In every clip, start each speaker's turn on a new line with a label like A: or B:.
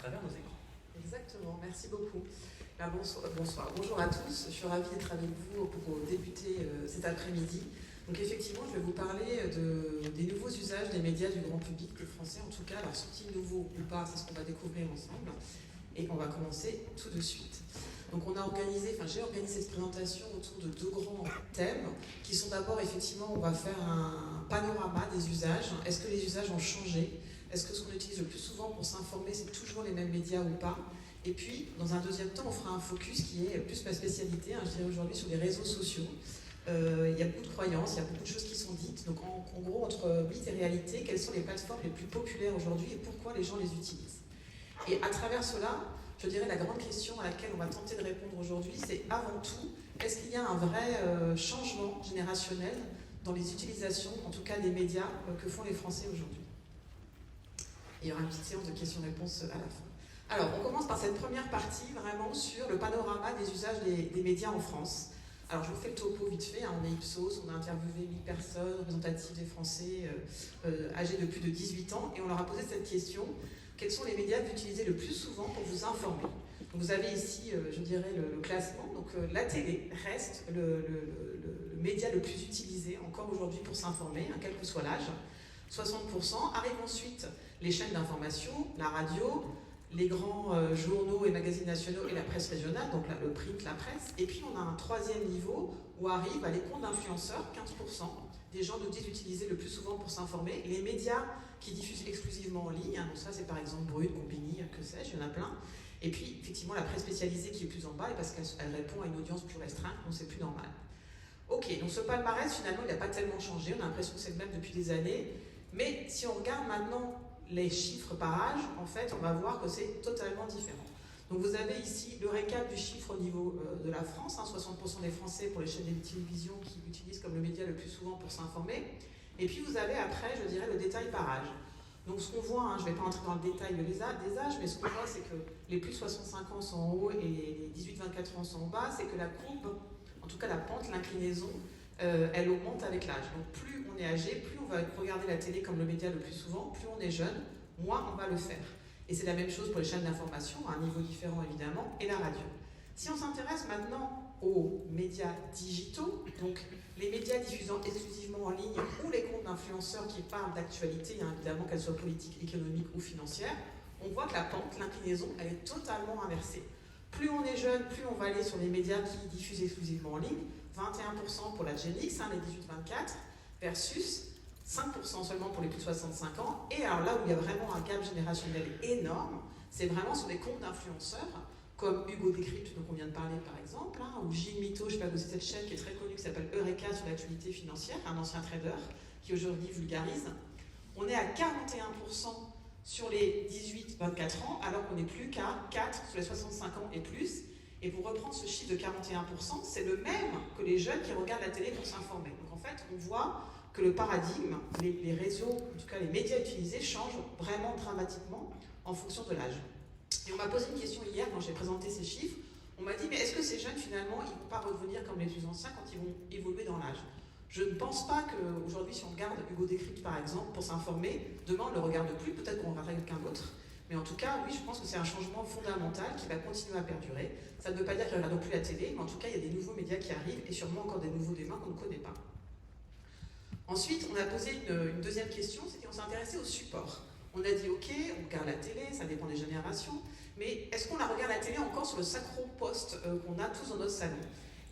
A: travers nos écrans.
B: Exactement, merci beaucoup. Bonsoir, bonjour à tous. Je suis ravie d'être avec vous pour débuter cet après-midi. Donc effectivement, je vais vous parler des nouveaux usages des médias du grand public, des Français en tout cas. Alors sont-ils nouveaux ou pas, c'est ce qu'on va découvrir ensemble. Et on va commencer tout de suite. Donc j'ai organisé cette présentation autour de deux grands thèmes qui sont d'abord effectivement, on va faire un panorama des usages. Est-ce que les usages ont changé ? Est-ce que ce qu'on utilise le plus souvent pour s'informer, c'est toujours les mêmes médias ou pas ? Et puis, dans un deuxième temps, on fera un focus qui est plus ma spécialité, je dirais aujourd'hui, sur les réseaux sociaux. Il y a beaucoup de croyances, il y a beaucoup de choses qui sont dites. Donc en gros, entre mythe et réalité, quelles sont les plateformes les plus populaires aujourd'hui et pourquoi les gens les utilisent ? Et à travers cela, je dirais la grande question à laquelle on va tenter de répondre aujourd'hui, c'est avant tout, est-ce qu'il y a un vrai changement générationnel dans les utilisations, en tout cas des médias, que font les Français aujourd'hui ? Il y aura une petite séance de questions-réponses à la fin. Alors, on commence par cette première partie, vraiment sur le panorama des usages des médias en France. Alors, je vous fais le topo vite fait, on est Ipsos, on a interviewé 1000 personnes représentatives des Français âgés de plus de 18 ans, et on leur a posé cette question, quels sont les médias que vous utilisez le plus souvent pour vous informer ? Donc, vous avez ici, je dirais, le classement. Donc, la télé reste le média le plus utilisé encore aujourd'hui pour s'informer, quel que soit l'âge. 60%. Arrivent ensuite les chaînes d'information, la radio, les grands journaux et magazines nationaux et la presse régionale, donc là, le print, la presse. Et puis on a un troisième niveau où arrivent les comptes d'influenceurs, 15% des gens nous disent d'utiliser le plus souvent pour s'informer. Les médias qui diffusent exclusivement en ligne, donc ça c'est par exemple Brut, Combini, que sais-je, il y en a plein. Et puis effectivement la presse spécialisée qui est plus en bas, et parce qu'elle répond à une audience plus restreinte, donc c'est plus normal. Ok, donc ce palmarès finalement il n'a pas tellement changé, on a l'impression que c'est le même depuis des années. Mais si on regarde maintenant les chiffres par âge, en fait, on va voir que c'est totalement différent. Donc vous avez ici le récap du chiffre au niveau de la France, 60% des Français pour les chaînes de télévision qui l'utilisent comme le média le plus souvent pour s'informer. Et puis vous avez après, je dirais, le détail par âge. Donc ce qu'on voit, je ne vais pas entrer dans le détail des âges, mais ce qu'on voit, c'est que les plus de 65 ans sont en haut et les 18-24 ans sont en bas, c'est que la courbe, en tout cas la pente, l'inclinaison, elle augmente avec l'âge. Donc plus on est âgé, plus on va regarder la télé comme le média le plus souvent, plus on est jeune, moins on va le faire. Et c'est la même chose pour les chaînes d'information, à un niveau différent évidemment, et la radio. Si on s'intéresse maintenant aux médias digitaux, donc les médias diffusant exclusivement en ligne ou les comptes d'influenceurs qui parlent d'actualité, évidemment qu'elle soit politique, économique ou financière, on voit que la pente, l'inclinaison, elle est totalement inversée. Plus on est jeune, plus on va aller sur les médias qui diffusent exclusivement en ligne, 21% pour la Gen X, les 18-24, versus 5% seulement pour les plus de 65 ans. Et alors là où il y a vraiment un gap générationnel énorme, c'est vraiment sur les comptes d'influenceurs, comme Hugo Décrypte, dont on vient de parler par exemple, ou Gilles Mito, je ne sais pas si c'est cette chaîne qui est très connue, qui s'appelle Eureka sur l'actualité financière, un ancien trader qui aujourd'hui vulgarise. On est à 41% sur les 18-24 ans, alors qu'on n'est plus qu'à 4 sur les 65 ans et plus. Et pour reprendre ce chiffre de 41%, c'est le même que les jeunes qui regardent la télé pour s'informer. Donc en fait, on voit que le paradigme, les réseaux, en tout cas les médias utilisés, changent vraiment dramatiquement en fonction de l'âge. Et on m'a posé une question hier quand j'ai présenté ces chiffres. On m'a dit, mais est-ce que ces jeunes, finalement, ils ne vont pas redevenir comme les plus anciens quand ils vont évoluer dans l'âge ? Je ne pense pas qu'aujourd'hui, si on regarde Hugo Décrypte, par exemple, pour s'informer, demain, on ne le regarde plus, peut-être qu'on regardera quelqu'un d'autre. Mais en tout cas, oui, je pense que c'est un changement fondamental qui va continuer à perdurer. Ça ne veut pas dire qu'il n'y aura plus la télé, mais en tout cas, il y a des nouveaux médias qui arrivent et sûrement encore des nouveaux demain qu'on ne connaît pas. Ensuite, on a posé une deuxième question, c'est qu'on s'est intéressé au support. On a dit, ok, on regarde la télé, ça dépend des générations, mais est-ce qu'on la regarde la télé encore sur le sacro poste qu'on a tous dans notre salon ?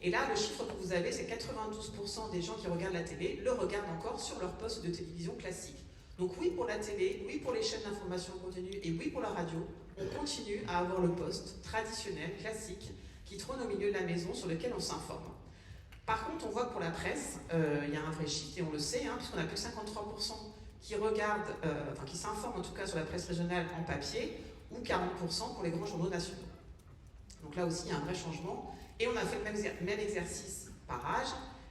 B: Et là, le chiffre que vous avez, c'est 92% des gens qui regardent la télé le regardent encore sur leur poste de télévision classique. Donc oui pour la télé, oui pour les chaînes d'information continue et oui pour la radio, on continue à avoir le poste traditionnel, classique, qui trône au milieu de la maison sur lequel on s'informe. Par contre, on voit que pour la presse, il y a un vrai shift et on le sait, puisqu'on a plus de 53% qui regardent, qui s'informent en tout cas sur la presse régionale en papier, ou 40% pour les grands journaux nationaux. Donc là aussi, il y a un vrai changement. Et on a fait le même exercice par âge,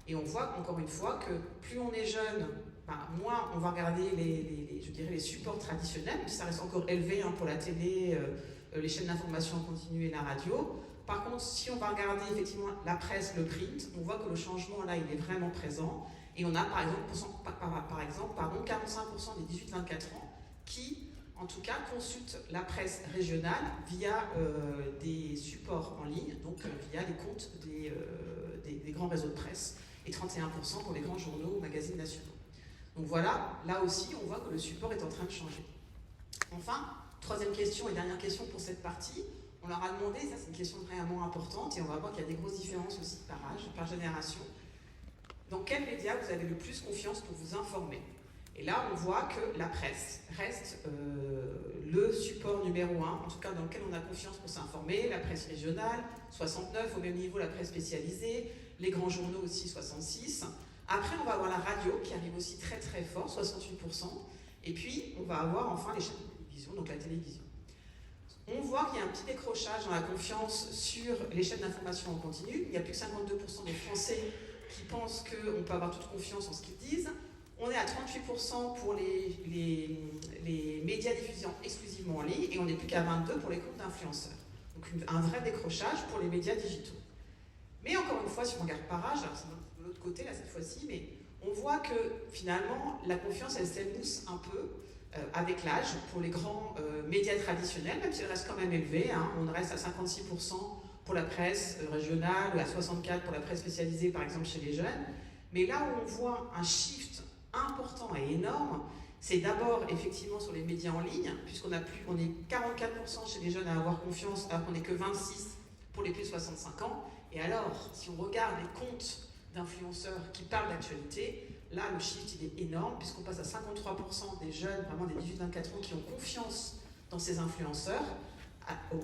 B: et on voit encore une fois que plus on est jeune, moins on va regarder les supports traditionnels, même si ça reste encore élevé pour la télé, les chaînes d'information en continu et la radio. Par contre, si on va regarder effectivement la presse, le print, on voit que le changement là, il est vraiment présent. Et on a par exemple 45% des 18-24 ans qui en tout cas, consultent la presse régionale via des supports en ligne, donc via les comptes des grands réseaux de presse, et 31% pour les grands journaux ou magazines nationaux. Donc voilà, là aussi, on voit que le support est en train de changer. Enfin, troisième question et dernière question pour cette partie, on leur a demandé, ça c'est une question vraiment importante, et on va voir qu'il y a des grosses différences aussi par âge, par génération. Dans quels médias vous avez le plus confiance pour vous informer? Et là, on voit que la presse reste le support numéro 1, en tout cas dans lequel on a confiance pour s'informer, la presse régionale, 69, au même niveau la presse spécialisée, les grands journaux aussi, 66. Après, on va avoir la radio qui arrive aussi très très fort, 68%. Et puis, on va avoir enfin les chaînes de télévision, donc la télévision. On voit qu'il y a un petit décrochage dans la confiance sur les chaînes d'information en continu. Il n'y a plus que 52% des Français qui pensent qu'on peut avoir toute confiance en ce qu'ils disent. On est à 38% pour les médias diffusés exclusivement en ligne et on n'est plus qu'à 22% pour les comptes d'influenceurs. Donc un vrai décrochage pour les médias digitaux. Mais encore une fois, si on regarde par âge, alors c'est de l'autre côté là cette fois-ci, mais on voit que finalement la confiance elle s'émousse un peu avec l'âge pour les grands médias traditionnels, même s'il reste quand même élevé. Hein, on reste à 56% pour la presse régionale, à 64% pour la presse spécialisée par exemple chez les jeunes. Mais là où on voit un shift important et énorme, c'est d'abord effectivement sur les médias en ligne, puisqu'on est 44% chez les jeunes à avoir confiance, alors qu'on n'est que 26% pour les plus de 65 ans. Et alors, si on regarde les comptes d'influenceurs qui parlent d'actualité, là le shift il est énorme, puisqu'on passe à 53% des jeunes, vraiment des 18-24 ans, qui ont confiance dans ces influenceurs,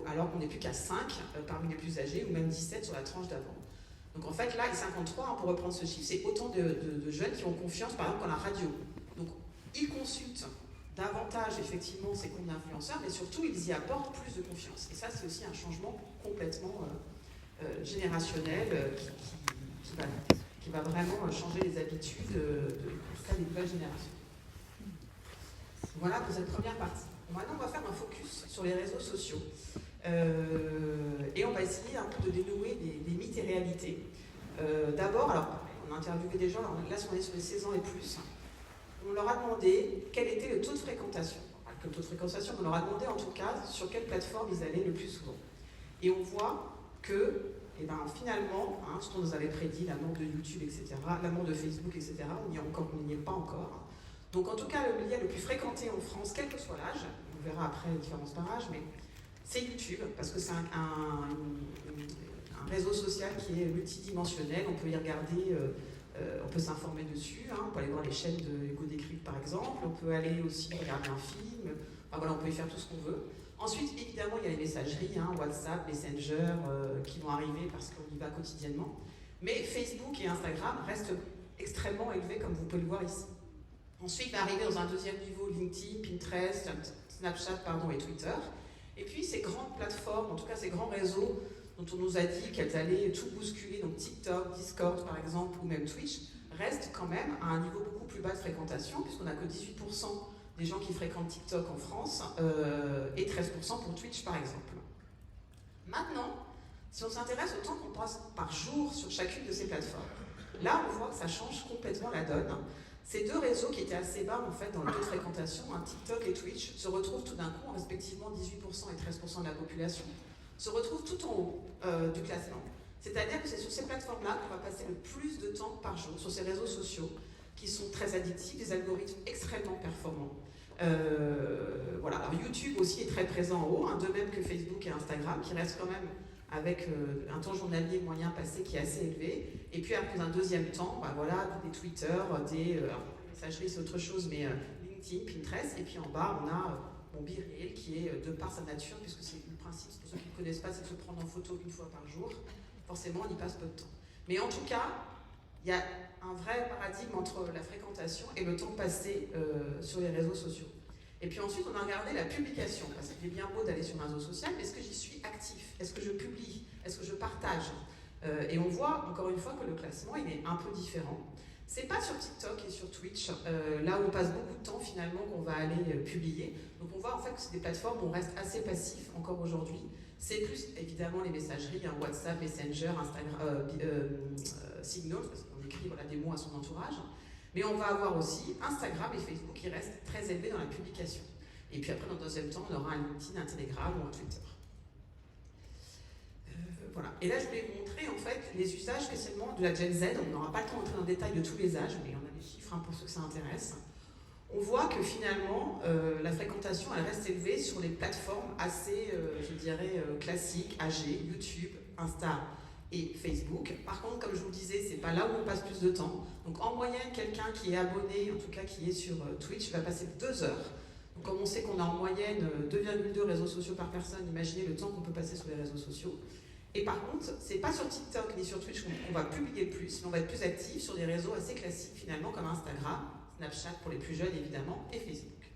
B: alors qu'on n'est plus qu'à 5 parmi les plus âgés, ou même 17 sur la tranche d'avant. Donc en fait, là, les 53, pour reprendre ce chiffre, c'est autant de jeunes qui ont confiance, par exemple, dans la radio. Donc ils consultent davantage, effectivement, ces comptes d'influenceurs, mais surtout, ils y apportent plus de confiance. Et ça, c'est aussi un changement complètement générationnel qui va vraiment changer les habitudes en tout cas des nouvelles générations. Voilà pour cette première partie. Maintenant, on va faire un focus sur les réseaux sociaux. Et on va essayer un peu de dénouer des mythes et réalités. D'abord, alors, on a interviewé des gens, alors là, si on est sur les 16 ans et plus, on leur a demandé quel était le taux de fréquentation. Le taux de fréquentation, on leur a demandé en tout cas sur quelle plateforme ils allaient le plus souvent. Et on voit que, finalement, ce qu'on nous avait prédit, la mort de YouTube, etc., la mort de Facebook, etc., on n'y est pas encore. Donc en tout cas, le média le plus fréquenté en France, quel que soit l'âge, on verra après les différences par âge, mais c'est YouTube, parce que c'est un réseau social qui est multidimensionnel, on peut y regarder, on peut s'informer dessus, on peut aller voir les chaînes de Hugo Décrypte par exemple, on peut aller aussi regarder un film, on peut y faire tout ce qu'on veut. Ensuite, évidemment, il y a les messageries, WhatsApp, Messenger, qui vont arriver parce qu'on y va quotidiennement. Mais Facebook et Instagram restent extrêmement élevés, comme vous pouvez le voir ici. Ensuite, va arriver dans un deuxième niveau LinkedIn, Pinterest, Snapchat et Twitter. Et puis ces grandes plateformes, en tout cas ces grands réseaux dont on nous a dit qu'elles allaient tout bousculer, donc TikTok, Discord par exemple, ou même Twitch, restent quand même à un niveau beaucoup plus bas de fréquentation, puisqu'on n'a que 18% des gens qui fréquentent TikTok en France, et 13% pour Twitch par exemple. Maintenant, si on s'intéresse au temps qu'on passe par jour sur chacune de ces plateformes, là on voit que ça change complètement la donne. Ces deux réseaux qui étaient assez bas en fait dans le taux de fréquentation, TikTok et Twitch, se retrouvent tout d'un coup, respectivement 18% et 13% de la population, se retrouvent tout en haut du classement. C'est-à-dire que c'est sur ces plateformes-là qu'on va passer le plus de temps par jour, sur ces réseaux sociaux, qui sont très addictifs, des algorithmes extrêmement performants. Alors YouTube aussi est très présent en haut, de même que Facebook et Instagram, qui restent quand même avec un temps journalier moyen passé qui est assez élevé. Et puis après un deuxième temps, des Twitter, des messageries c'est autre chose, mais LinkedIn, Pinterest, et puis en bas on a BeReal qui est de par sa nature, puisque c'est le principe, pour ceux qui ne connaissent pas, c'est de se prendre en photo une fois par jour. Forcément on y passe peu de temps. Mais en tout cas, il y a un vrai paradigme entre la fréquentation et le temps passé sur les réseaux sociaux. Et puis ensuite, on a regardé la publication, parce qu'il est bien beau d'aller sur un réseau social, mais est-ce que j'y suis actif? Est-ce que je publie? Est-ce que je partage? Et on voit, encore une fois, que le classement, il est un peu différent. C'est pas sur TikTok et sur Twitch, là où on passe beaucoup de temps, finalement, qu'on va aller publier. Donc on voit, en fait, que c'est des plateformes où on reste assez passif, encore aujourd'hui. C'est plus, évidemment, les messageries, WhatsApp, Messenger, Instagram, Signal, parce qu'on écrit des mots à son entourage. Mais on va avoir aussi Instagram et Facebook qui restent très élevés dans la publication. Et puis après, dans le deuxième temps, on aura un LinkedIn, un Telegram ou un Twitter. Voilà. Et là, je voulais vous montrer en fait les usages spécialement de la Gen Z. On n'aura pas le temps d'entrer dans le détail de tous les âges, mais on a des chiffres pour ceux que ça intéresse. On voit que finalement, la fréquentation, elle reste élevée sur les plateformes assez, je dirais, classiques, âgées, YouTube, Insta et Facebook. Par contre, comme je vous le disais, c'est pas là où on passe plus de temps. Donc en moyenne, quelqu'un qui est abonné, en tout cas qui est sur Twitch, va passer 2 heures. Donc comme on sait qu'on a en moyenne 2,2 réseaux sociaux par personne, imaginez le temps qu'on peut passer sur les réseaux sociaux. Et par contre, c'est pas sur TikTok ni sur Twitch qu'on va publier le plus, mais on va être plus actif sur des réseaux assez classiques finalement comme Instagram, Snapchat pour les plus jeunes évidemment, et Facebook.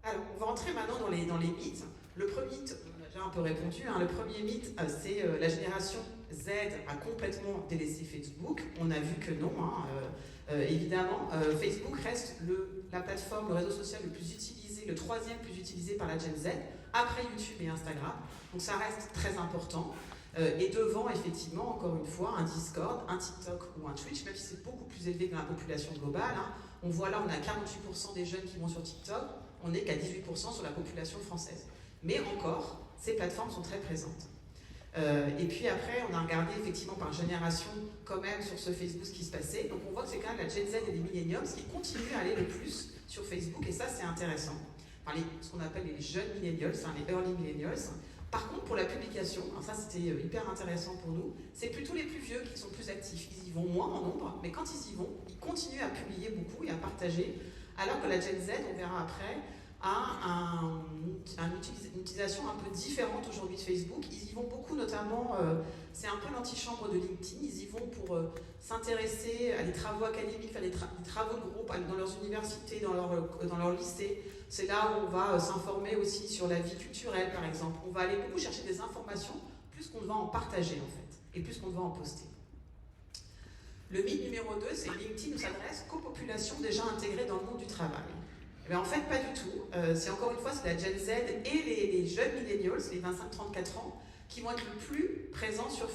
B: Alors, on va entrer maintenant dans les mythes. Le premier mythe, on a déjà un peu répondu, le premier mythe, c'est la génération Z a complètement délaissé Facebook. On a vu que non, évidemment. Facebook reste la plateforme, le réseau social le plus utilisé, le 3e plus utilisé par la Gen Z, après YouTube et Instagram. Donc ça reste très important. Et devant, effectivement, encore une fois, un Discord, un TikTok ou un Twitch, même si c'est beaucoup plus élevé que dans la population globale. On voit là, on a 48% des jeunes qui vont sur TikTok, on n'est qu'à 18% sur la population française. Mais encore, ces plateformes sont très présentes. Et puis après, on a regardé effectivement par génération quand même sur ce Facebook ce qui se passait. Donc on voit que c'est quand même la Gen Z et les millennials qui continuent à aller le plus sur Facebook, et ça c'est intéressant. Enfin, ce qu'on appelle les jeunes millennials, les early millennials. Par contre, pour la publication, ça c'était hyper intéressant pour nous, c'est plutôt les plus vieux qui sont plus actifs. Ils y vont moins en nombre, mais quand ils y vont, ils continuent à publier beaucoup et à partager, alors que la Gen Z, on verra après, a une utilisation un peu différente aujourd'hui de Facebook. Ils y vont beaucoup, notamment, c'est un peu l'antichambre de LinkedIn, ils y vont pour s'intéresser à des travaux académiques, faire des travaux de groupe dans leurs universités, dans leur lycée. C'est là où on va s'informer aussi sur la vie culturelle, par exemple. On va aller beaucoup chercher des informations, plus qu'on va en partager, en fait, et plus qu'on va en poster. Le mythe numéro 2, c'est que LinkedIn ne s'adresse qu'aux populations déjà intégrées dans le monde du travail. Mais en fait, pas du tout. C'est encore une fois, c'est la Gen Z et les jeunes millennials, les 25-34 ans, qui vont être le plus présents sur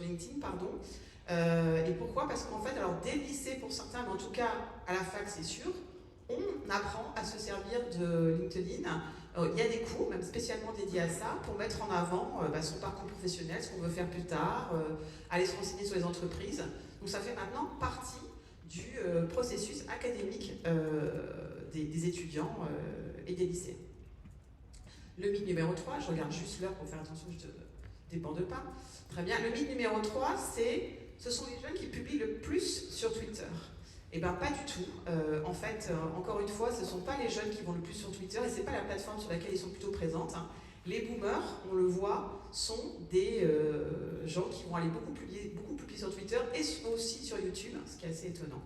B: LinkedIn, pardon. Et pourquoi? Parce qu'en fait, alors dès le lycée pour certains, mais en tout cas à la fac, c'est sûr, on apprend à se servir de LinkedIn. Il y a des cours, même spécialement dédiés à ça, pour mettre en avant son parcours professionnel, ce qu'on veut faire plus tard, aller se renseigner sur les entreprises. Donc ça fait maintenant partie du processus académique des étudiants et des lycéens. Le mythe numéro 3, je regarde juste l'heure pour faire attention que je ne déborde pas. Très bien. Le mythe numéro 3, ce sont les jeunes qui publient le plus sur Twitter. Eh bien, pas du tout. En fait, encore une fois, ce ne sont pas les jeunes qui vont le plus sur Twitter et ce n'est pas la plateforme sur laquelle ils sont plutôt présentes. Les boomers, on le voit, sont des gens qui vont aller beaucoup plus sur Twitter et aussi sur YouTube, ce qui est assez étonnant.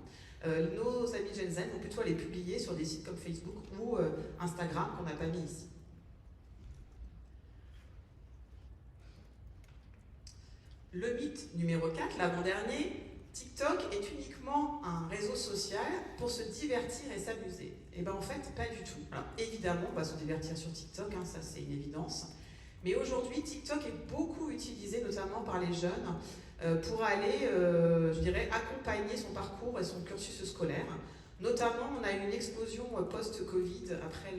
B: Nos amis Gen Z vont plutôt aller publier sur des sites comme Facebook ou Instagram qu'on n'a pas mis ici. Le mythe numéro 4, l'avant-dernier, TikTok est uniquement un réseau social pour se divertir et s'amuser. Et bien en fait, pas du tout. Alors évidemment, on va se divertir sur TikTok, ça c'est une évidence. Mais aujourd'hui, TikTok est beaucoup utilisé, notamment par les jeunes, pour aller, je dirais, accompagner son parcours et son cursus scolaire. Notamment, on a eu une explosion post-Covid, après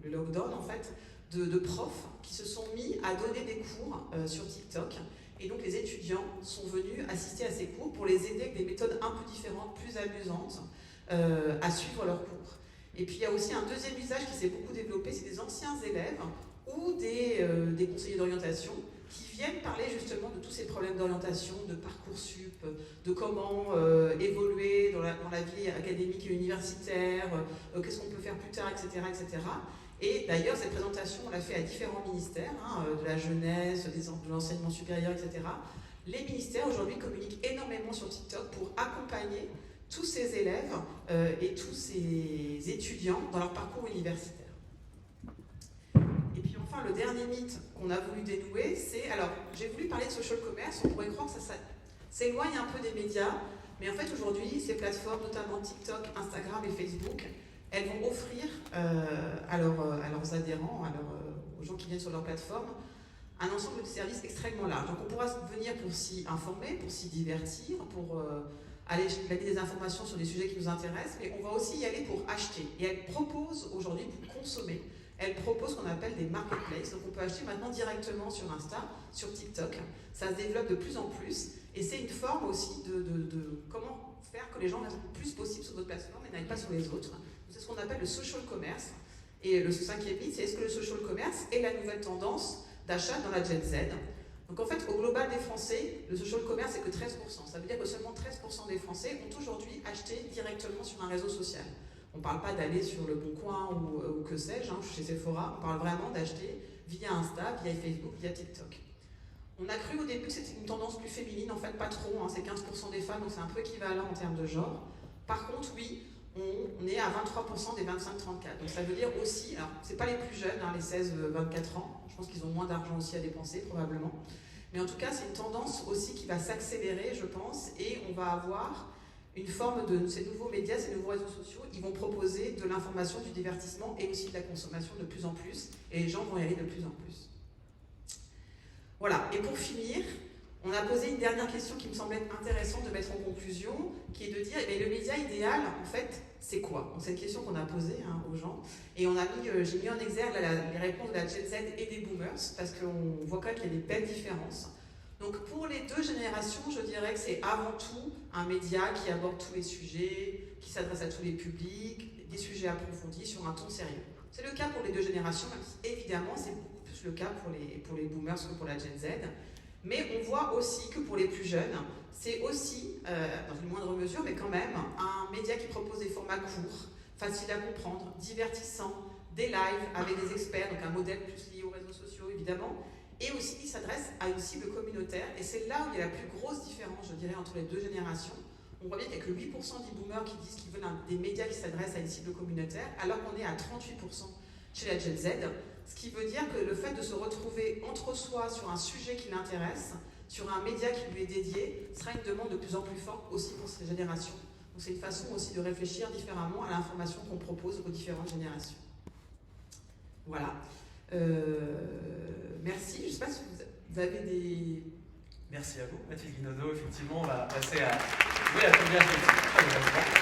B: le lockdown, en fait, de profs qui se sont mis à donner des cours sur TikTok. Et donc, les étudiants sont venus assister à ces cours pour les aider avec des méthodes un peu différentes, plus amusantes, à suivre leurs cours. Et puis, il y a aussi un deuxième usage qui s'est beaucoup développé, c'est des anciens élèves ou des conseillers d'orientation qui viennent parler justement de tous ces problèmes d'orientation, de Parcoursup, de comment évoluer dans la vie académique et universitaire, qu'est-ce qu'on peut faire plus tard, etc. etc. Et d'ailleurs, cette présentation, on l'a fait à différents ministères, de la jeunesse, de l'enseignement supérieur, etc. Les ministères, aujourd'hui, communiquent énormément sur TikTok pour accompagner tous ces élèves et tous ces étudiants dans leur parcours universitaire. Et puis enfin, le dernier mythe qu'on a voulu dénouer, c'est... Alors, j'ai voulu parler de social commerce, on pourrait croire que ça s'éloigne un peu des médias, mais en fait, aujourd'hui, ces plateformes, notamment TikTok, Instagram et Facebook, elles vont offrir à leurs adhérents, aux gens qui viennent sur leur plateforme, un ensemble de services extrêmement large. Donc on pourra venir pour s'y informer, pour s'y divertir, pour aller glaner des informations sur des sujets qui nous intéressent, mais on va aussi y aller pour acheter. Et elle propose aujourd'hui, pour consommer, elle propose ce qu'on appelle des marketplaces. Donc on peut acheter maintenant directement sur Insta, sur TikTok. Ça se développe de plus en plus. Et c'est une forme aussi de comment faire que les gens restent le plus possible sur votre plateforme et n'aillent pas sur les autres. C'est ce qu'on appelle le social commerce. Et le cinquième mythe, c'est est-ce que le social commerce est la nouvelle tendance d'achat dans la Gen Z? Donc en fait, au global des Français, le social commerce, c'est que 13%. Ça veut dire que seulement 13% des Français ont aujourd'hui acheté directement sur un réseau social. On ne parle pas d'aller sur Le Bon Coin ou que sais-je, chez Sephora. On parle vraiment d'acheter via Insta, via Facebook, via TikTok. On a cru au début que c'était une tendance plus féminine, en fait pas trop, c'est 15% des femmes, donc c'est un peu équivalent en termes de genre. Par contre, oui, on est à 23% des 25-34. Donc ça veut dire aussi, alors c'est pas les plus jeunes, les 16-24 ans, je pense qu'ils ont moins d'argent aussi à dépenser probablement. Mais en tout cas, c'est une tendance aussi qui va s'accélérer, je pense, et on va avoir une forme de ces nouveaux médias, ces nouveaux réseaux sociaux, ils vont proposer de l'information, du divertissement et aussi de la consommation de plus en plus, et les gens vont y aller de plus en plus. Voilà, et pour finir, on a posé une dernière question qui me semblait intéressante de mettre en conclusion, qui est de dire, le média idéal, en fait, c'est quoi? C'est une question qu'on a posée aux gens, et j'ai mis en exergue les réponses de la Gen Z et des boomers, parce qu'on voit quand même qu'il y a des belles différences. Donc pour les deux générations, je dirais que c'est avant tout un média qui aborde tous les sujets, qui s'adresse à tous les publics, des sujets approfondis sur un ton sérieux. C'est le cas pour les deux générations, même si évidemment c'est beaucoup plus le cas pour les boomers que pour la Gen Z. Mais on voit aussi que pour les plus jeunes, c'est aussi, dans une moindre mesure, mais quand même, un média qui propose des formats courts, faciles à comprendre, divertissants, des lives avec des experts, donc un modèle plus lié aux réseaux sociaux évidemment, et aussi qui s'adresse à une cible communautaire. Et c'est là où il y a la plus grosse différence, je dirais, entre les deux générations. On voit bien qu'il n'y a que 8% des boomers qui disent qu'ils veulent des médias qui s'adressent à une cible communautaire, alors qu'on est à 38% chez la Gen Z. Ce qui veut dire que le fait de se retrouver entre soi sur un sujet qui l'intéresse, sur un média qui lui est dédié, sera une demande de plus en plus forte aussi pour ces générations. Donc c'est une façon aussi de réfléchir différemment à l'information qu'on propose aux différentes générations. Voilà. Merci. Je ne sais pas si vous avez des...
A: Merci à vous, Mathilde Guinaudot. Effectivement, on va passer à la première question.